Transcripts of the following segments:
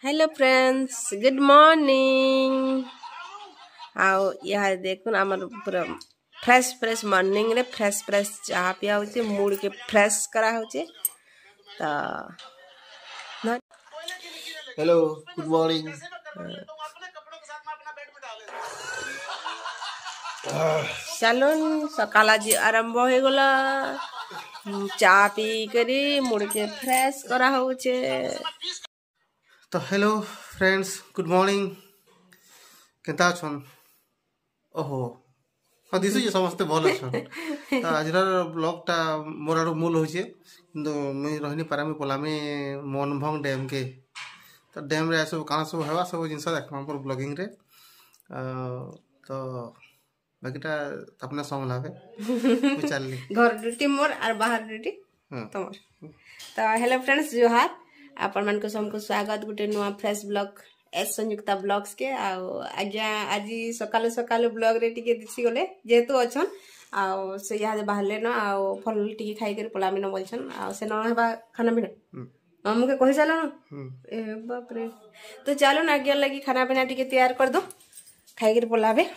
Hello friends, good morning. आओ यहाँ देखुन आमर पूरा फ्रेश फ्रेश मॉर्निंग रे फ्रेश फ्रेश चाह पिया होचे, मूड के फ्रेश करा होचे। तो हेलो गुड मॉर्निंग। चलन सकाल आज आरंभ हो गला, चाह पी करी मूड के फ्रेश करा होचे। तो हेलो फ्रेंड्स, गुड मॉर्निंग। केता छन? ओहो हाँ दिसु जे समस्ते भल छन। तो आजर ब्लॉग टा मोर आरो मूल होचे, किंतु मैं रहनी पारामी पलामी मनभंग डैम के। तो डैम रे सब काना सब हेवा सब जिंस देखमा पर ब्लॉगिंग रे। तो बाकीटा अपना संभलावे मैं चलली घर ड्यूटी मोर और बाहर ड्यूटी तमर। तो हेलो फ्रेंड्स, जोहार आपण मन को सबको स्वागत गुटे नुआ फ्रेश ब्लॉग एस संयुक्ता ब्लॉग्स के। आज्ञा आज सकाल सकाल ब्लॉग रे टिके दिसी गले जेतु अछन आ से यहाँ बाहरले न आ फल टिके खाई कर पलामी न बोलछन आ से न हेबा खाना पीना हमू के कहि चलो न। ए बाप रे, तो चलो न आज्ञा लगी खाना पीना टिके तैयार कर दो, खाई कर पलाबे।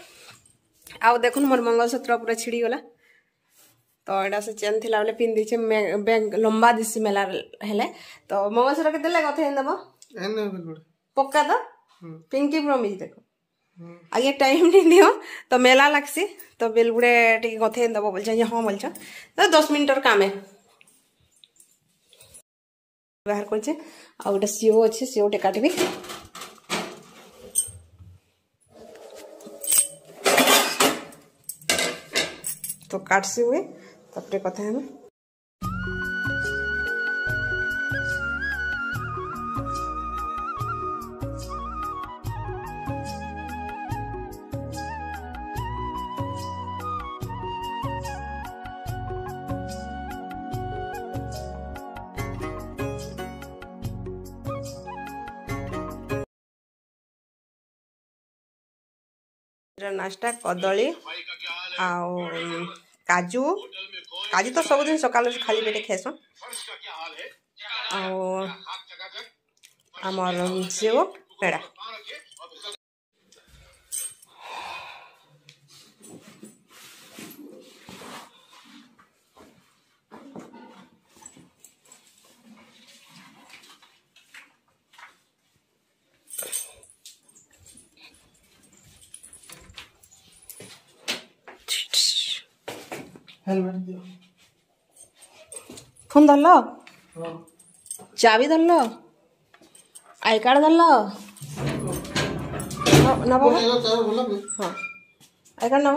आउ देखुन मोर मंगलसूत्र पूरा छिड़ी गला। तो एटा से चेन थिला बोले पिन दिछे बैंक लंबा दिसी मेला हेले। तो मंगलसूत्र के देले कथे देबो एन पक्का तो पिंकी प्रॉमिस देखो आगे टाइम नहीं दियो तो मेला लगसी। तो बेलगुड़े टिके गथे देबो बोलछ हां बोलछ। तो 10 मिनिटर काम है बाहर करछे। आ ओटा सीओ अछि, सीओ टे काटबी। तो काटसी हुए तपरे कथा है। नाश्ता कदली काजू काजू तो सब दिन सकाल खाली पेटे खेस आमर सेव पेड़ा। हेलमेट दियो। फोन धरल, चाबी धरल, आई कार्ड धरल ना बाबा। हाँ आई कार्ड ना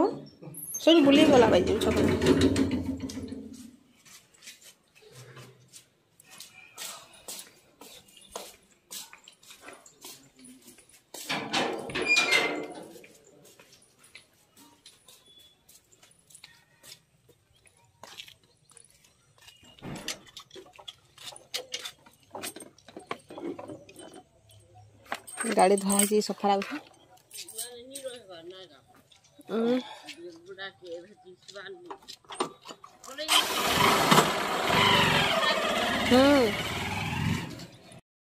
सोच बुली गला भाई छक गाड़ी धोई सफा लगे।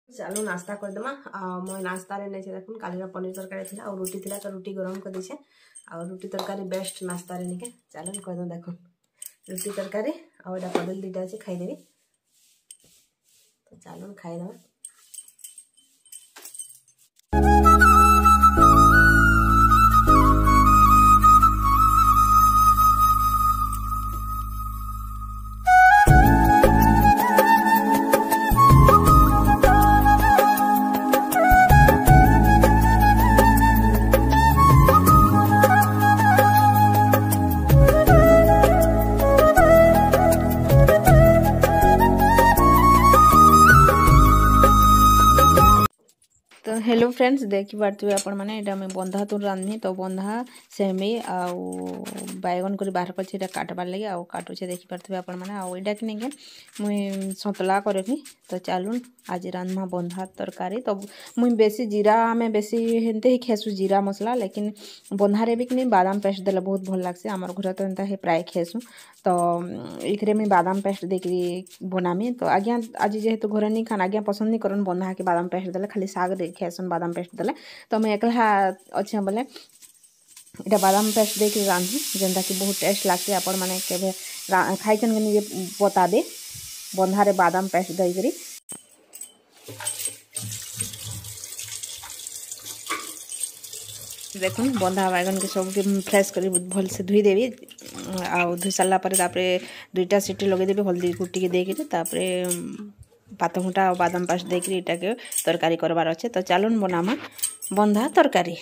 चलो नाश्ता कर देमा। मैं नाश्ता रे नहीं देखुन काली पनीर तरकारी थी और रोटी थी तो रोटी गरम कर दीछे और रोटी तरकारी बेस्ट नाश्ता रे नहीं के। चलो कर दो देखुन रोटी तरकारी और कदली दीटा अच्छे खाईदेवी। तो चलो खाईदे। तो हेलो फ्रेंड्स, देखी पार्थे आपण मैंने यहाँ मैं बंधा तुन रांधनी। तो बंधा सेमी आउ बैगन कर बाहर कर काटबार लगे आउ काटुचे देखी पार्थे आपण मैंने आईटा कि नहीं मुई सतला करमी। तो चलून आज रांधमा बंधा तरकारी। तो मुई बेसी जीरा आमे बेसी हेनते ही खेसु जीरा मसला, लेकिन बंधारे भी कि नहीं बादाम पेस्ट देला बहुत भल लगसे। आमर घर तो एंता प्राय खेसु। तो तो इथरे मुई बादाम पेस्ट देकरी बनामी तो आज्ञा आज जेहेतु घरे नहीं खान आज्ञा पसंद नहीं करन बंधा के बादाम पेस्ट देले खाली साग रे खेसन बादाम पेस्ट देले तो मुई एकला अच्छे बोले इटा बादाम पेस्ट देकरी रांधी जेनता कि बहुत टेस्ट लागसे आपण माने केबे खाइछन के निजे बता दे बंधारे बादाम पेस्ट देकरी देखुन बंधा बैगन के सब फ्रेश कर भल से धुई देवी आउ धुई सारा पर दुईटा सीटी लगे देवी हल्दी कुटी के देकर तापर पात घुटा और बादाम पेस्ट देकर इटा के तरकारी करवार अच्छे तो चलन बनामा बंधा तरकारी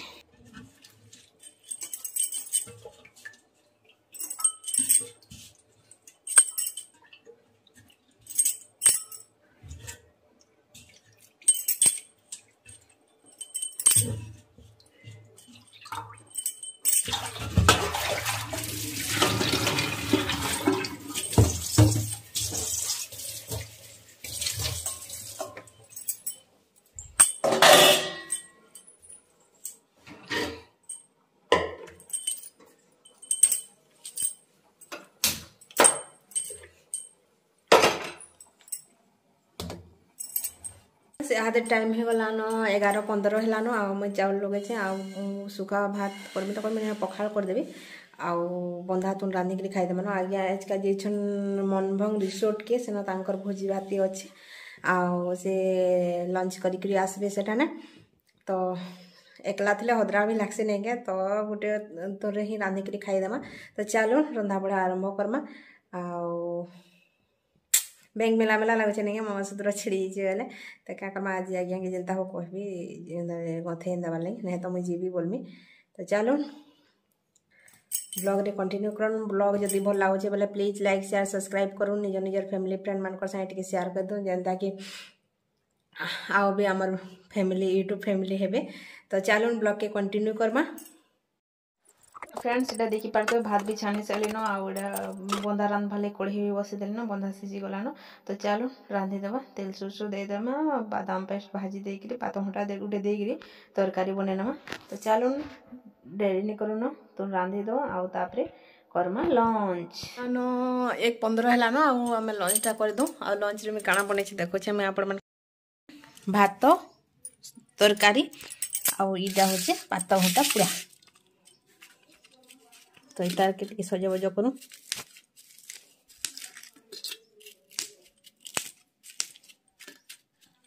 इहादे टाइम हो गलान 11:15 हेलान आ मुई चाउल लगे आ सुखा भात करमी तो करमी पखाड़ करदेवी आउ बंधा तुन रांधिक खाईदेमा ना आज्ञा आजका जेछन मनभंग रिसोर्ट के सेना तांकर भोजी भाती अच्छे आउ से लंच करी आसबे सेटा ना तो एकला थे हदरा भी लागसे नहीं क्या तो गोटे तोरे ही रांधिक खाईदेमा तो चलो रंधा बढ़ा आरंभ करमा आउ बैंक मेला मेला लगे नहीं मम सूत्र छिड़ी बेले तो क्या करमा आज आज्ञा के जनता हो कहबी गथे देवार लगे नहीं तो मुझे जीवी बोलमी तो चलो ब्लॉग रे कंटिन्यू करन ब्लॉग जदि भल लागुचे बोले प्लीज लाइक शेयर सब्सक्राइब करूँ निज निजर फैमिली फ्रेंड मान संगे शेयर कर दूँ जनता कि आओ भी आमर फैमिली यूट्यूब फैमिली हेबे तो चलो ब्लॉग के कंटिन्यू करमा फ्रेंड्स इटा देखी पारते भात भी छाणी सारिन आउटा बंधा रांध भाले कढ़ी भी बसी देन बंधा सीझी गलान तो चलो रांधिदेवा तेल सुरसु देदेमा बादाम पेस्ट भाजी देकर पात घंटा गोटे देकर तरकारी बनईनमा तो चलो डेरी नहीं करूँ तो रांधिदेव आउ तापर करमा लंच आनो 1:15 हेलान आम लंचटा करदूँ आ लंच रे काଣା बनई देखुचे मैं आपण भात तरकारी आउ इटा होचे पात घंटा पूरा तो इतार के सजा बजा करूँ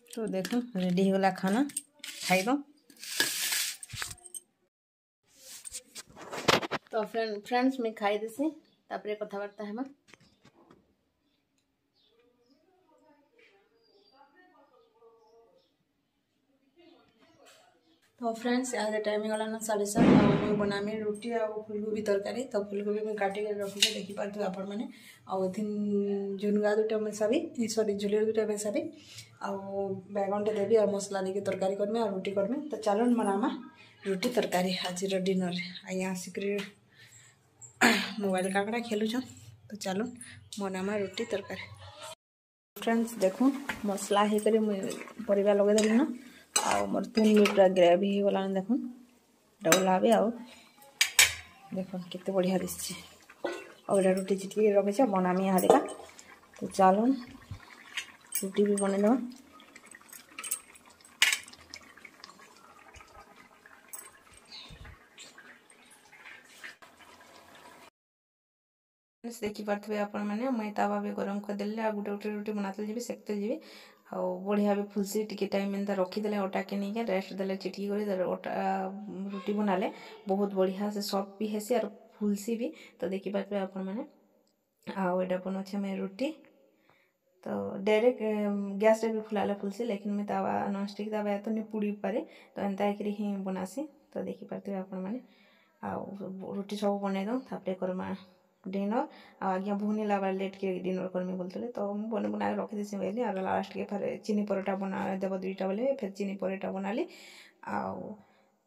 तो देखो रेडी होगा खाना खाइब तो फ्रेंड्स मैं खाई देसी तापर कथबार्ता है तो फ्रेंड्स यहाँ टाइम गलान 7:30 मुझे बनामी रुटी आ फुलकोबी तरकारी तो फुलकोबी मुझे काटिक रखी देखी पार्थे आपण मैंने झुनगा दुटा मिसाबी सॉरी झुलियर दुटा मिसाबी आउ बैगन टे देवी और मसला देके तरकारी करमी और रुटी करमी तो चलो बनामा रुटी तरकारी आज डिनर आज्ञा आसिक मोबाइल काकड़ा खेलुछन तो चलो बनामा रुटी तरकारी फ्रेंड्स देखो मसला ही करे परिवार लगे देली ना आ मोर 3 मिनट ग्रेवी हो गला देखो डबलाबे आ देखो कितने बढ़िया दिसছে और रुटी चिटकी रखे बनामी यहाँ देखा तो चलो रुटी भी बने दो देखी पार्थे आपण मैंने मुई तावा भी गरम कर देले आ गोटे गोटे रुटी बनाते जी सेकते जी आ बढ़िया भी फुलसी टिके टाइम एंता रखीदे अटा के नहीं रेस्ट देले चिटकी कर अटा रुटी बनाले बहुत बढ़िया से सॉफ्ट भी हेसी और फुलसी भी तो देखी पार्थे आपण मैंने आउ एटा बनाछे मैं रुटी तो डायरेक्ट गैस रे भी फुलाले फुलसी लेकिन मैं तावा नॉन स्टिक तावा तो नहीं पुड़ी पारे तो एंता ही बनासी तो देखी पार्थे आपण मैंने आउ रुटी सब बनै दो तापर करमा डिनर आज्ञा भूनी लाबार लेट के डिनर करमी बोलते तो मुझे बना रखी देसी बोली और लास्ट के फिर चीनी परोटा बना देव 2टा बोले फिर चीनी परोटा बनाली आउ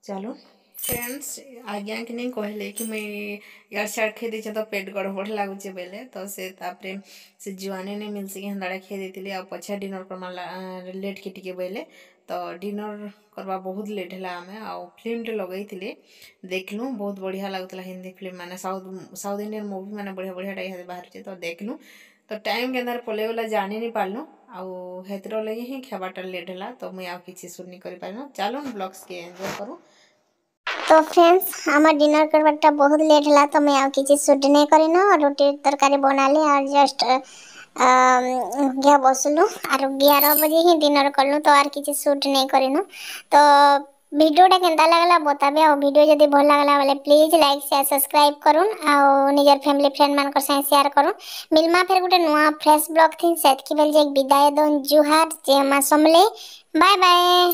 चलो फ्रेंड्स आज्ञा के नहीं कहले कि मैं यार साइड खे दीचे तो पेट गड़बड़ लगुचे बेले तो से तापरे से जुआने नहीं मिलसी कि हंदाड़ा खे देती आ पछा डिनर करमा लेट के टिके बोले तो डिनर करवा बहुत लेट है आम आउ फिल्म टे लगे देखलु बहुत बढ़िया लगुला हिंदी फिल्म माने साउथ इंडियन मूवी माने बढ़िया बढ़िया बाहर तो देखलु तो टाइम के पलैगला जानी नहीं पार्नु आउ हेतर लगे ही खेबाटा लेट है तो मुझे किसी सुट नहीं कर पार चलो ब्लॉग्स के एंजॉय करूँ। तो फ्रेंड्स हमार डिनर करवाटा बहुत लेट है तो मैं किसी शूट नहीं करिन रोटी तरकारी बनाली और जस्ट गया बसलु और 11 बजे ही डिनर कलु तो आर किसी शूट नहीं करिन तो वीडियोटा केनता लगला बताबे और वीडियो जदी भल लगला वाले प्लीज लाइक शेयर सब्सक्राइब करूँ और निजर फैमिली फ्रेंड मान संग शेयर करूँ मिलमा फिर गोटे नुआ फ्रेश ब्लॉग थी सेतकी बेल जे विदाय दन जुहार जय मां समले बाय बाय।